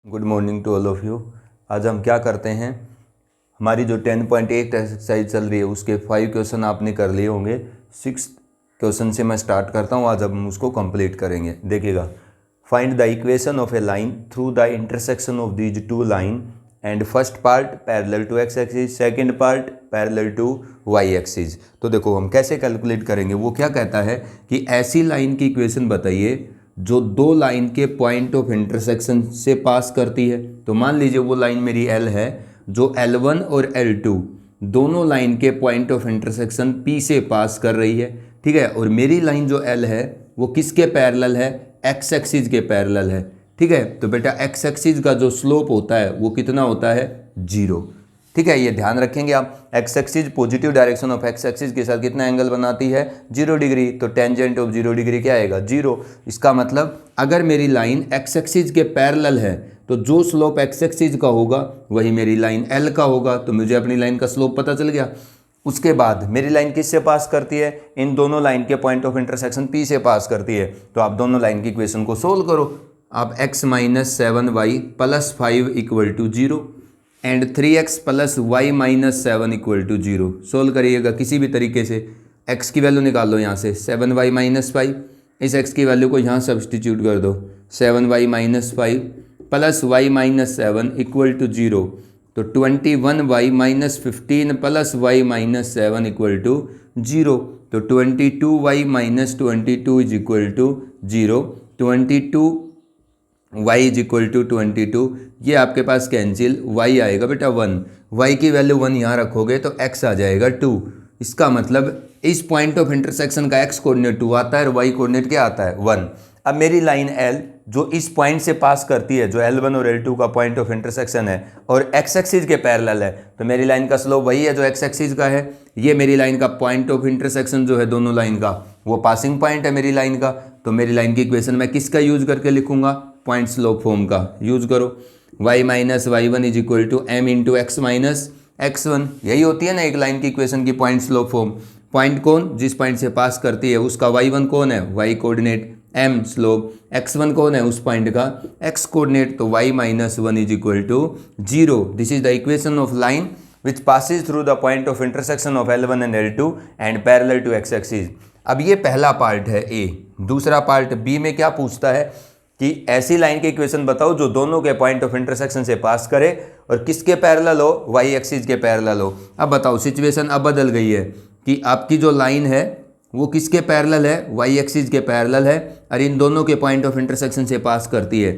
Good morning to all of you. आज हम क्या करते हैं, हमारी जो 10.8 एक्सरसाइज चल रही है उसके 5 क्वेश्चन आपने कर लिए होंगे। 6 क्वेश्चन से मैं स्टार्ट करता हूँ, आज हम उसको कंप्लीट करेंगे। देखिएगा, find the equation of a line through the intersection of these two line and first part parallel to X axis, second part parallel to Y axis. तो देखो हम कैसे कैलकुलेट करेंगे। वो क्या कहता है कि ऐसी लाइन की इक्वेशन बताइए जो दो लाइन के पॉइंट ऑफ इंटरसेक्शन से पास करती है। तो मान लीजिए वो लाइन मेरी L है जो L1 और L2 दोनों लाइन के पॉइंट ऑफ इंटरसेक्शन P से पास कर रही है, ठीक है। और मेरी लाइन जो L है वो किसके पैरेलल है, एक्स एक्सिस के पैरेलल है, ठीक है। तो बेटा एक्स एक्सिस का जो स्लोप होता है वो कितना होता है, 0, ठीक है। ये ध्यान रखेंगे आप। X axis positive direction of X axis के साथ कितना एंगल बनाती है, 0 डिग्री। तो टेंजेंट ऑफ 0 डिग्री क्या आएगा, 0। इसका मतलब अगर मेरी लाइन एक्स एक्सिस के पैरेलल है तो जो स्लोप एक्स एक्सिस का होगा वही मेरी लाइन एल का होगा। तो मुझे अपनी लाइन का स्लोप पता चल गया। उसके बाद मेरी लाइन किससे पास करती है, इन दोनों लाइन के पॉइंट ऑफ इंटरसेक्शन पी से पास करती है। तो आप दोनों लाइन की इक्वेशन को सोल्व करो। आप x minus 7y plus 5 equal to 0 and 3x plus Y minus 7 equal to 0 solve करिएगा किसी भी तरीके से। x की वैल्यू निकाल लो यहाँ से, 7y माइनस 5, इस x की वैल्यू को यहाँ सब्सटीट्यूट कर दो, 7y minus 5 plus Y minus 7 equal to 0। तो 21y minus 15 plus Y minus 7 equal to 0। तो 22y minus 22 is equal to 0। 22y is equal to 22, ये आपके पास कैंसिल, y आएगा बेटा 1, y की वैल्यू 1 यहाँ रखोगे तो x आ जाएगा 2। इसका मतलब इस पॉइंट ऑफ इंटरसेक्शन का x कोऑर्डिनेट 2 आता है और y कोऑर्डिनेट क्या आता है, 1। अब मेरी लाइन L जो इस पॉइंट से पास करती है, जो L1 और L2 का पॉइंट ऑफ इंटरसेक्शन है और x एक्सिस के पैरेलल है, तो मेरी लाइन का स्लोप वही है जो x एक्सिस का है। ये मेरी लाइन का पॉइंट ऑफ इंटरसेक्शन जो है दोनों लाइन का, वो पासिंग पॉइंट है मेरी लाइन का। तो मेरी लाइन की इक्वेशन मैं किसका यूज करके लिखूंगा, पॉइंट स्लोप फॉर्म का यूज करो। y minus Y one is equal to M into X minus x1, यही होती है ना एक लाइन की इक्वेशन की पॉइंट स्लोप फॉर्म। पॉइंट कौन, जिस पॉइंट से पास करती है उसका y1 कौन है, y coordinate, m slope, x1 कौन है उस पॉइंट का, x कोऑर्डिनेट। तो y minus 1 is equal to 0। This is the equation of line which passes through the point of intersection of L1 and L2 and parallel to x axis. अब ये पहला part है A। दूसरा part B में क्या पूछता है कि ऐसी लाइन की इक्वेशन बताओ जो दोनों के पॉइंट ऑफ इंटरसेक्शन से पास करे और किसके पैरेलल हो, वाई एक्सिस के पैरेलल हो। अब बताओ सिचुएशन अब बदल गई है कि आपकी जो लाइन है वो किसके पैरेलल है, वाई एक्सिस के पैरेलल है और इन दोनों के पॉइंट ऑफ इंटरसेक्शन से पास करती है।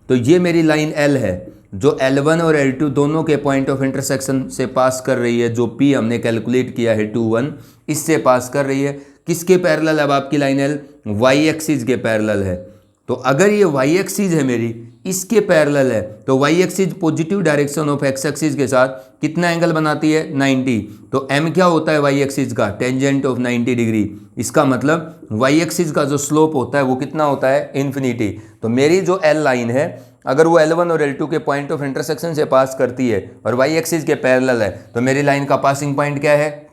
तो ये मेरी लाइन L है जो L1 और L2 दोनों के पॉइंट ऑफ इंटरसेक्शन से पास कर रही है, जो P हमने कैलकुलेट किया है 2 1, इससे पास कर रही है। किसके पैरेलल अब आपकी लाइन L, वाई एक्सिस के पैरेलल है। तो अगर ये वाई एक्सिस है मेरी, इसके पैरेलल है, तो Y axis positive direction of X axis के साथ कितना एंगल बनाती है, 90। तो m क्या होता है वाई एक्सिस का, टेंजेंट ऑफ 90 डिग्री। इसका मतलब वाई एक्सिस का जो स्लोप होता है वो कितना होता है, इन्फिनिटी। तो मेरी जो L लाइन है अगर वो L1 और L2 के पॉइंट ऑफ इंटरसेक्शन से पास करती है और वाई एक्सिस के पैरेलल है, तो मेरी लाइन का पासिंग पॉइंट क्या है,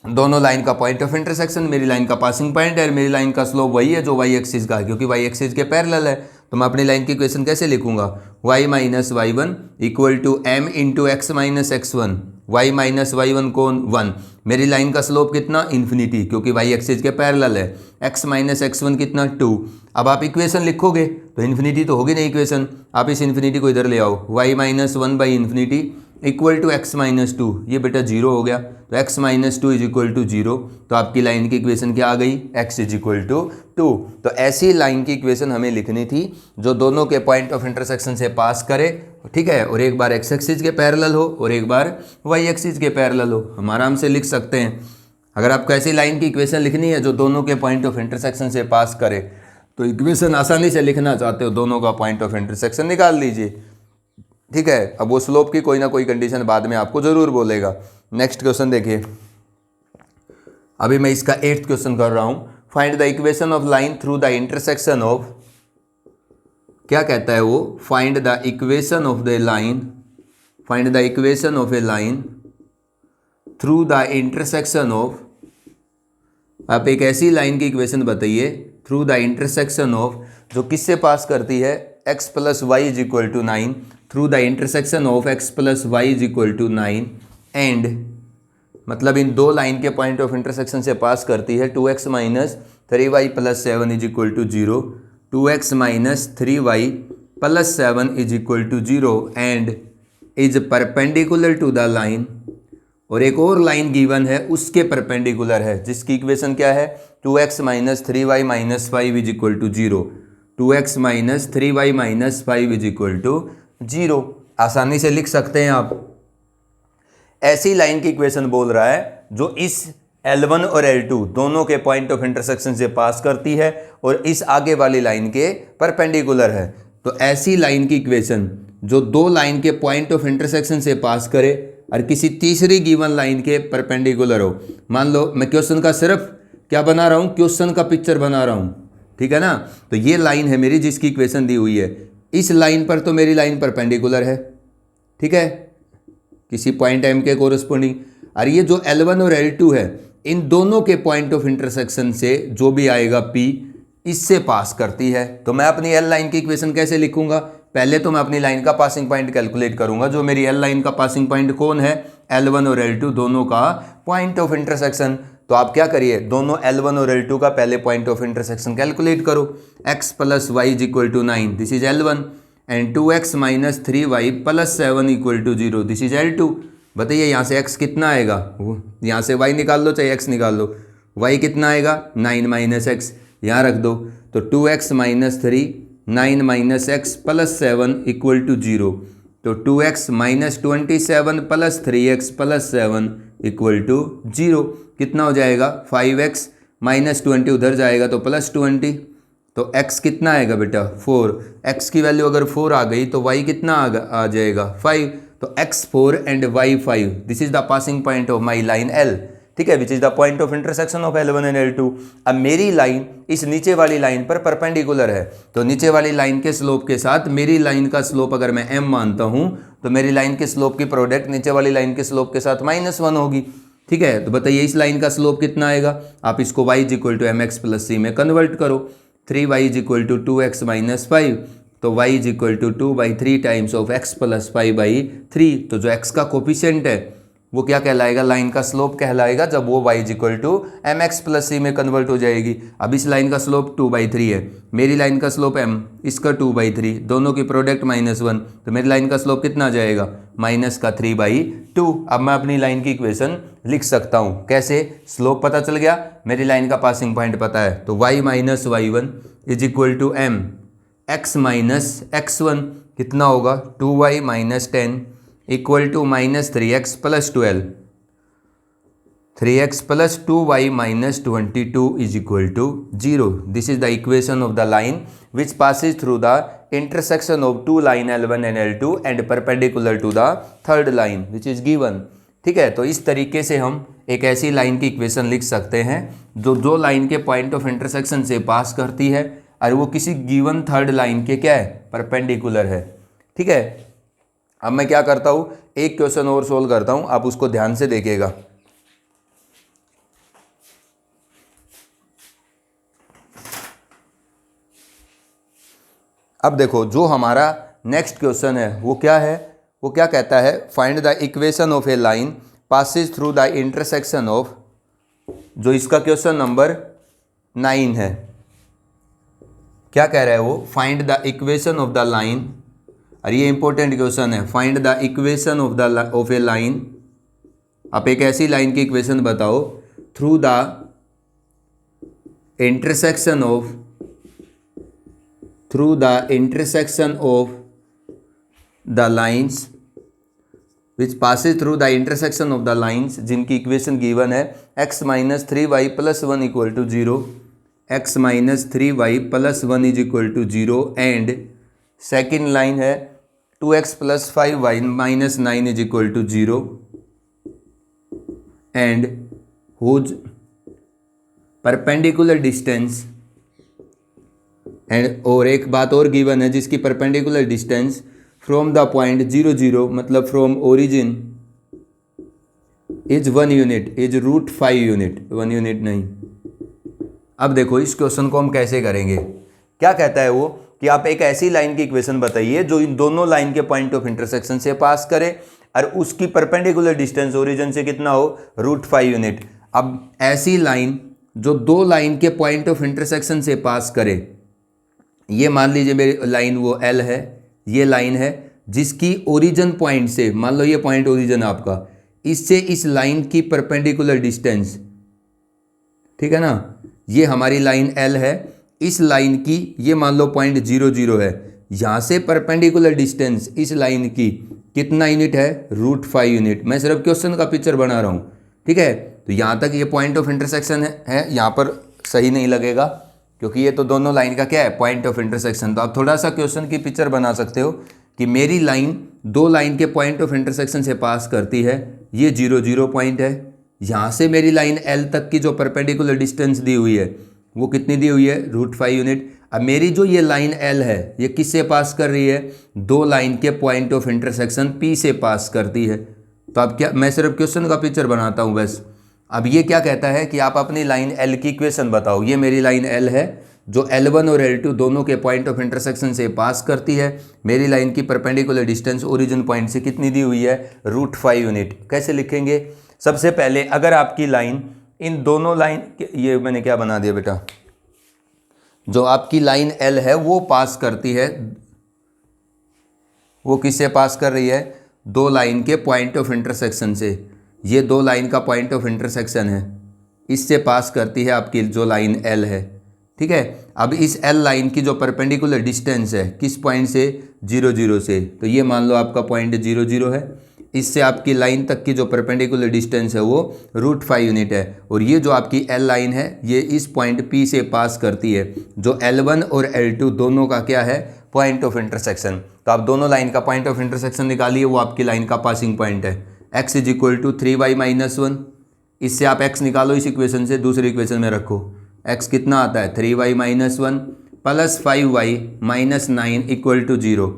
दोनों लाइन का पॉइंट ऑफ इंटरसेक्शन मेरी लाइन का पासिंग पॉइंट है। मेरी लाइन का स्लोप वही है जो वाई एक्सिस का है, क्योंकि वाई एक्सिस के पैरेलल है। तो मैं अपनी लाइन की इक्वेशन कैसे लिखूंगा, y minus Y one equal to M into X minus X one. Y minus Y one कौन, 1। मेरी लाइन का स्लोप कितना, इन्फिनिटी, क्योंकि वाई एक्सिस के पैरेलल है। x माइनस एक्स वन कितना, 2। अब आप इक्वेशन लिखोगे तो इन्फिनिटी तो होगी नहीं इक्वेशन, आप इस इन्फिनिटी को इधर ले आओ, y minus 1 by infinity equal to X minus 2, ये बेटा 0 हो गया। तो x माइनस 2 इज इक्वल टू 0। तो आपकी लाइन की इक्वेशन क्या आ गई, x इज इक्वल टू 2। तो ऐसी लाइन की इक्वेशन हमें लिखनी थी जो दोनों के पॉइंट ऑफ इंटरसेक्शन से पास करे, ठीक है, और एक बार एक्स एक्सिस के पैरेलल हो और एक बार वाई एक्सिस के पैरेलल हो। हम आराम से लिख सकते हैं। अगर आपको ऐसी लाइन की इक्वेशन लिखनी है जो दोनों के पॉइंट ऑफ इंटरसेक्शन से पास करे, तो इक्वेशन आसानी से लिखना चाहते हो, दोनों का पॉइंट ऑफ इंटरसेक्शन निकाल लीजिए, ठीक है। अब वो स्लोप की कोई ना कोई कंडीशन बाद में आपको जरूर बोलेगा। नेक्स्ट क्वेश्चन देखिए, अभी मैं इसका 8th क्वेश्चन कर रहा हूं। Find the equation of line through the intersection of, क्या कहता है वो, find the equation of the line, find the equation of a line through the intersection of, आप एक ऐसी लाइन की इक्वेशन बताइए थ्रू द इंटरसेक्शन ऑफ जो किससे पास करती है, x plus Y is equal to 9 through the intersection of x plus Y is equal to 9 and मतलब इन दो लाइन के पॉइंट ऑफ इंटरसेक्शन से पास करती है 2x minus 3y plus 7 is equal to 0, 2x minus 3y plus 7 is equal to 0 and is perpendicular to the line, और एक और लाइन गिवन है उसके परपेंडिकुलर है जिसकी इक्वेशन क्या है 2x minus 3y minus 5 is equal to 0, 2x minus 3y minus 5 is equal to 0। आसानी से लिख सकते हैं आप। ऐसी लाइन की इक्वेशन बोल रहा है जो इस L1 और L2 दोनों के पॉइंट ऑफ इंटरसेक्शन से पास करती है और इस आगे वाली लाइन के परपेंडिकुलर है। तो ऐसी लाइन की इक्वेशन जो दो लाइन के पॉइंट ऑफ इंटरसेक्शन से पास करे और किसी तीसरी गिवन लाइन के परपेंडिकुलर हो। मान लो मैं क्वेश्चन का सिर्फ क्या बना रहा हूँ, क्वेश्चन का पिक्चर बना रहा हूँ, ठीक है ना। तो ये लाइन है मेरी जिसकी इक्वेशन दी हुई है, इस लाइन पर तो मेरी लाइन परपेंडिकुलर है, ठीक है, किसी पॉइंट M के कोरस्पोंडिंग। और ये जो L1 और L2 है इन दोनों के पॉइंट ऑफ इंटरसेक्शन से जो भी आएगा P इससे पास करती है। तो मैं अपनी L लाइन की इक्वेशन कैसे लिखूंगा, पहले तो मैं अपनी लाइन का पासिंग पॉइंट कैलकुलेट करूंगा। जो मेरी L लाइन का पासिंग पॉइंट कौन है, L1 और L2 दोनों का पॉइंट ऑफ इंटरसेक्शन। तो आप क्या करिए, दोनों L1 और L2 का पहले पॉइंट ऑफ इंटरसेक्शन कैलकुलेट करो। x plus Y is equal to 9 this is L1 and 2x minus 3y plus 7 equal to 0 this is L2। बताइए यहाँ से x कितना आएगा, यहाँ से y निकाल लो चाहे x निकाल लो, y कितना आएगा 9 माइनस x, यहाँ रख दो। तो 2x minus 3 9 minus x plus 7 equal to 0, तो 2x minus 27 plus 3x plus 7 equal to 0 कितना हो जाएगा 5x माइनस 20 उधर जाएगा तो प्लस 20, तो x कितना आएगा बेटा 4, x की वैल्यू अगर 4 आ गई तो y कितना आ जाएगा 5, तो x 4 and y 5 this is the passing point of my line L, ठीक है, which is the point of intersection of L1 and L2। अब मेरी लाइन इस नीचे वाली लाइन पर परपेंडिकुलर है, तो नीचे वाली लाइन के स्लोप के साथ मेरी लाइन का स्लोप अगर मैं m मानता हूं तो मेरी लाइन के स्लोप की प्रोडक्ट नीचे वाली लाइन के स्लोप के साथ -1 होगी, ठीक है। तो बताइए इस लाइन का स्लोप कितना आएगा, आप इसको y is equal to mx plus C में कन्वर्ट करो, 3y is equal to 2x minus 5, तो y is equal to 2/3 times of x plus 5/3। तो जो x का कोफिशिएंट है वो क्या कहलाएगा, लाइन का स्लोप कहलाएगा जब वो y is equal to mx plus C में कन्वर्ट हो जाएगी। अब इस लाइन का स्लोप 2/3 है, मेरी लाइन का स्लोप m, इसका 2/3, दोनों की प्रोडक्ट -1, तो मेरी लाइन का स्लोप कितना आ जाएगा -3/2। अब मैं अपनी लाइन की इक्वेशन लिख सकता हूँ कैसे, स्लोप पता चल गया, मेरी लाइन का पासिंग पॉइंट पता है, तो y minus y1 is equal to m x minus x1 कितना होगा 2y minus 10 equal to -3x plus 12, 3x plus 2y minus 22 is equal to 0। This is the equation of the line which passes through the intersection of two line L1 and L2 and perpendicular to the third line which is given, ठीक है। तो इस तरीके से हम एक ऐसी line की इक्वेशन लिख सकते हैं जो दो लाइन के पॉइंट ऑफ इंटरसेक्शन से पास करती है और वो किसी गिवन थर्ड लाइन के क्या है परपेंडिकुलर है, ठीक है। अब मैं क्या करता हूँ, एक क्वेश्चन और सोल्व करता हूँ, आप उसको ध्यान से देखिएगा। अब देखो जो हमारा नेक्स्ट क्वेश्चन है वो क्या है, वो क्या कहता है, find the equation of a line passes through the intersection of, जो इसका क्वेश्चन नंबर 9 है। क्या कह रहा है वो, find the equation of the line, और ये इंपॉर्टेंट क्वेश्चन है, find the equation of a line. आप एक ऐसी लाइन की इक्वेशन बताओ through the intersection of the lines which passes through the intersection of the lines, जिनकी इक्वेशन गिवन है x minus 3y plus 1 equal to 0, x minus 3y plus 1 is equal to 0 and second line है 2x plus 5y minus 9 is equal to 0 and whose perpendicular distance, and और एक बात और given है जिसकी perpendicular distance from the point 0 0 मतलब from origin is 1 unit is √5 unit, 1 unit नहीं। अब देखो इस क्वेश्चन को हम कैसे करेंगे, क्या कहता है वो, कि आप एक ऐसी लाइन की इक्वेशन बताइए जो इन दोनों लाइन के पॉइंट ऑफ इंटरसेक्शन से पास करे और उसकी परपेंडिकुलर डिस्टेंस ओरिजिन से कितना हो, √5 यूनिट। अब ऐसी लाइन जो दो लाइन के पॉइंट ऑफ इंटरसेक्शन से पास करे, ये मान लीजिए मेरी लाइन वो L है, ये लाइन है जिसकी ओरिजिन पॉइंट से, मान लो ये पॉइंट ओरिजिन आपका, इससे इस लाइन की परपेंडिकुलर डिस्टेंस, ठीक है ना, ये हमारी लाइन L है, इस लाइन की ये मान लो पॉइंट 0 0 है, यहाँ से परपेंडिकुलर डिस्टेंस इस लाइन की कितना यूनिट है, √5 यूनिट। मैं सिर्फ क्वेश्चन का पिक्चर बना रहा हूँ, ठीक है। तो यहाँ तक ये पॉइंट ऑफ इंटरसेक्शन है, यहाँ पर सही नहीं लगेगा क्योंकि ये तो दोनों लाइन का क्या है, पॉइंट ऑफ इंटरसेक्शन। तो आप थोड़ा सा क्वेश्चन की पिक्चर बना सकते हो कि मेरी लाइन दो लाइन के पॉइंट ऑफ इंटरसेक्शन से पास करती है, ये 0 0 पॉइंट है, यहाँ से मेरी लाइन L तक की जो परपेंडिकुलर डिस्टेंस दी हुई है वो कितनी दी हुई है, √5 यूनिट। अब मेरी जो ये लाइन L है ये किससे पास कर रही है, दो लाइन के पॉइंट ऑफ इंटरसेक्शन P से पास करती है। तो अब क्या, मैं सिर्फ क्वेश्चन का पिक्चर बनाता हूँ बस। अब ये क्या कहता है कि आप अपनी लाइन L की इक्वेशन बताओ। ये मेरी लाइन L है जो L1 और L2 दोनों के पॉइंट ऑफ इंटरसेक्शन से पास करती है। मेरी लाइन की परपेंडिकुलर डिस्टेंस ओरिजिन पॉइंट से कितनी दी हुई है, √5 यूनिट। कैसे लिखेंगे, सबसे पहले अगर आपकी लाइन इन दोनों लाइन, ये मैंने क्या बना दिया बेटा, जो आपकी लाइन L है वो पास करती है, वो किससे पास कर रही है, दो लाइन के पॉइंट ऑफ इंटरसेक्शन से। ये दो लाइन का पॉइंट ऑफ इंटरसेक्शन है, इससे पास करती है आपकी जो लाइन L है, ठीक है। अब इस L लाइन की जो परपेंडिकुलर डिस्टेंस है किस पॉइंट से, 0 0 से, तो ये मान लो आपका पॉइंट 0 0 है, इससे आपकी लाइन तक की जो परपेंडिकुलर डिस्टेंस है वो √5 यूनिट है। और ये जो आपकी L लाइन है ये इस पॉइंट P से पास करती है, जो L1 और L2 दोनों का क्या है, पॉइंट ऑफ इंटरसेक्शन। तो आप दोनों लाइन का पॉइंट ऑफ इंटरसेक्शन निकालिए, वो आपकी लाइन का पासिंग पॉइंट है। x = 3y - 1, इससे आप x निकालो इस इक्वेशन से, दूसरी इक्वेशन में रखो, x कितना आता है, 3y - 1 + 5y - 9 = 0।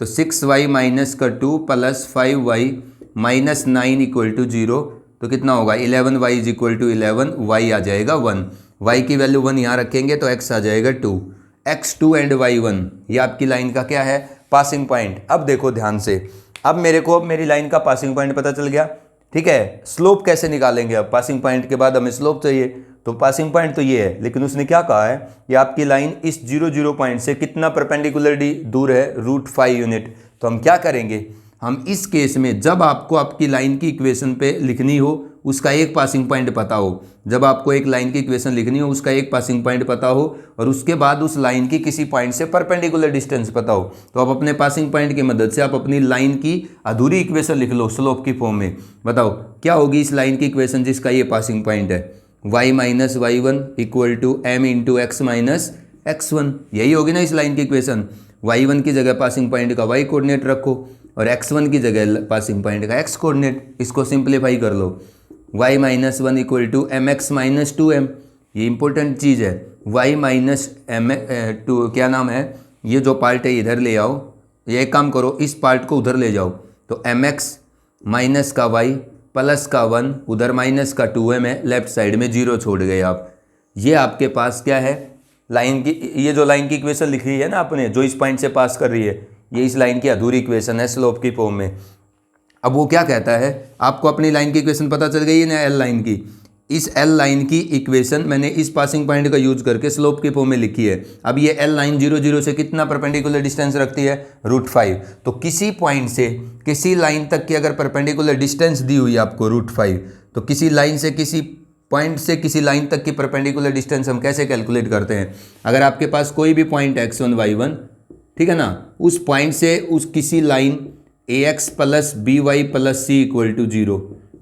तो 6y - 2 + 5y - 9 = 0। तो कितना होगा, 11y = 11, y आ जाएगा 1, y की वैल्यू 1 यहाँ रखेंगे तो x आ जाएगा 2, x2 एंड y1, ये आपकी लाइन का क्या है, पासिंग पॉइंट। अब देखो ध्यान से, अब मेरे को मेरी लाइन का पासिंग पॉइंट पता चल गया, ठीक है। स्लोप कैसे निकालेंगे, अब पासिंग पॉइंट के बाद हमें स्लोप चाहिए, तो पासिंग पॉइंट तो ये है, लेकिन उसने क्या कहा है कि आपकी लाइन इस 0 0 पॉइंट से कितना परपेंडिकुलरली दूर है, √5 यूनिट। तो हम क्या करेंगे, हम इस केस में जब आपको आपकी लाइन की इक्वेशन पे लिखनी हो उसका एक पासिंग पॉइंट पता हो, जब आपको एक लाइन की इक्वेशन लिखनी हो उसका एक पासिंग पॉइंट पता हो और उसके बाद उस लाइन की किसी पॉइंट से परपेंडिकुलर डिस्टेंस पता हो, तो आप अपने पासिंग पॉइंट की मदद से आप अपनी लाइन की अधूरी इक्वेशन लिख लो स्लोप की फॉर्म में। बताओ क्या होगी इस लाइन की इक्वेशन जिसका ये पासिंग पॉइंट है, y - y1 = m × x - x1, यही होगी ना इस लाइन की इक्वेशन। y1 की जगह पासिंग पॉइंट का y कोऑर्डिनेट रखो और x1 की जगह पासिंग पॉइंट का x कोऑर्डिनेट, इसको सिंप्लीफाई कर लो, y - 1 = mx - 2m, ये इंपॉर्टेंट चीज़ है। y - 2 क्या नाम है, ये जो पार्ट है इधर ले आओ, ये एक काम करो इस पार्ट को उधर ले जाओ, तो mx माइनस का y प्लस का 1 उधर माइनस का 2m है, लेफ्ट साइड में 0 छोड़ गए आप। ये आपके पास क्या है, लाइन की, ये जो लाइन की इक्वेशन लिखी है ना आपने, जो इस पॉइंट से पास कर रही है, ये इस लाइन की अधूरी इक्वेशन है स्लोप की फॉर्म में। अब वो क्या कहता है, आपको अपनी लाइन की इक्वेशन पता चल गई है ना, L लाइन की, इस L लाइन की इक्वेशन मैंने इस पासिंग पॉइंट का यूज करके स्लोप की फॉर्म में लिखी है। अब ये L लाइन 0 0 से कितना परपेंडिकुलर डिस्टेंस रखती है, √5। तो किसी पॉइंट से किसी लाइन तक की अगर परपेंडिकुलर डिस्टेंस दी हुई है आपको √5, तो किसी लाइन से किसी पॉइंट से किसी लाइन तक की परपेंडिकुलर डिस्टेंस हम कैसे कैलकुलेट करते हैं। अगर आपके पास कोई भी पॉइंट x1 y1, ठीक है ना, उस पॉइंट से उस किसी लाइन ax + by + c = 0,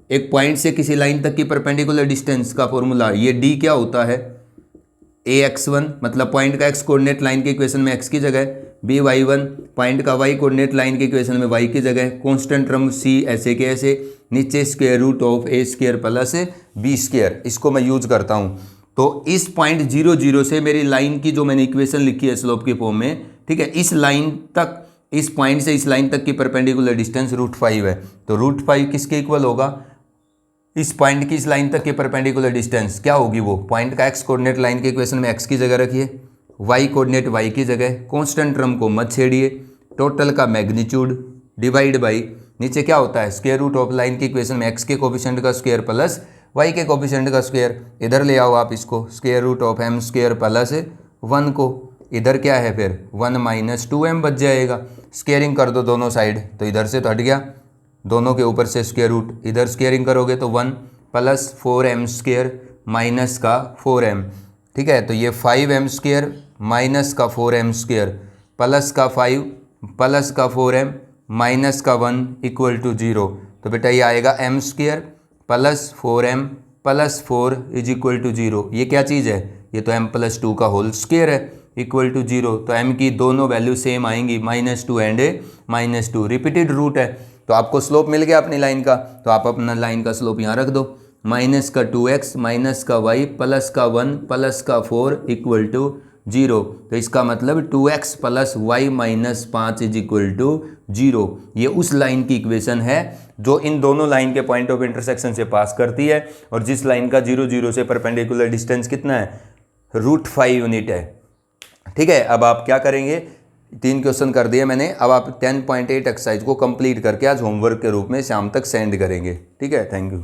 एक पॉइंट से किसी लाइन तक की परपेंडिकुलर डिस्टेंस का फॉर्मूला, ये d क्या होता है, ax1 मतलब पॉइंट का x कोऑर्डिनेट लाइन की इक्वेशन में x की जगह, by1 पॉइंट का y कोऑर्डिनेट लाइन की इक्वेशन में y की जगह, कांस्टेंट टर्म c ऐसे के ऐसे, नीचे √a² + b², इसको मैं यूज करता हूँ। तो इस पॉइंट 0 0 से मेरी लाइन की जो मैंने इक्वेशन लिखी है स्लोप की फॉर्म में, ठीक है, इस लाइन तक, इस पॉइंट से इस लाइन तक की परपेंडिकुलर डिस्टेंस √5 है। तो √5 किसके इक्वल होगा, इस पॉइंट की इस लाइन तक की परपेंडिकुलर डिस्टेंस क्या होगी, वो पॉइंट का x कोऑर्डिनेट लाइन के इक्वेशन में x की जगह रखिए वाई कोऑर्डिनेट वाई की जगह, कांस्टेंट टर्म को मत छेड़िए, टोटल का मैग्नीट्यूड डिवाइड बाई नीचे क्या होता है स्क्वायर रूट ऑफ लाइन की इक्वेशन में एक्स के कोफिशिएंट का स्क्वायर प्लस वाई के कोफिशिएंट का स्क्वायर, इधर ले आओ आप इसको square root of m square plus 1 को, इधर क्या है फिर 1 माइनस 2m बच जाएगा। स्क्वेयरिंग कर दो दोनों साइड तो इधर से तो हट गया, दोनों के ऊपर से स्क्वायर रूट, इधर स्क्वेयरिंग करोगे तो 1 प्लस 4m स्क्वायर माइनस का 4m, ठीक है। तो ये 5m स्क्वायर माइनस का 4m स्क्वायर प्लस का 5 प्लस का 4m माइनस का 1 इक्वल टू 0। तो बेटा ये आएगा m square plus 4m plus 4 is equal to 0। ये क्या चीज़ है, ये तो m प्लस 2 का होल स्क्वायर है इक्वल टू 0। तो m की दोनों वैल्यू सेम आएंगी -2 एंड -2, रिपीटेड रूट है। तो आपको स्लोप मिल गया अपनी लाइन का, तो आप अपना लाइन का स्लोप यहाँ रख दो, माइनस का 2x माइनस का y प्लस का 1 प्लस का 4 इक्वल टू 0। तो इसका मतलब 2x plus Y minus 5 is equal to 0। ये उस लाइन की इक्वेशन है जो इन दोनों लाइन के पॉइंट ऑफ इंटरसेक्शन से पास करती है, और जिस लाइन का 0 0 से परपेंडिकुलर डिस्टेंस कितना है √5 यूनिट है, ठीक है। अब आप क्या करेंगे, 3 क्वेश्चन कर दिए मैंने, अब आप 10.8 एक्सरसाइज को कंप्लीट करके आज होमवर्क के रूप में शाम तक सेंड करेंगे, ठीक है। Thank you.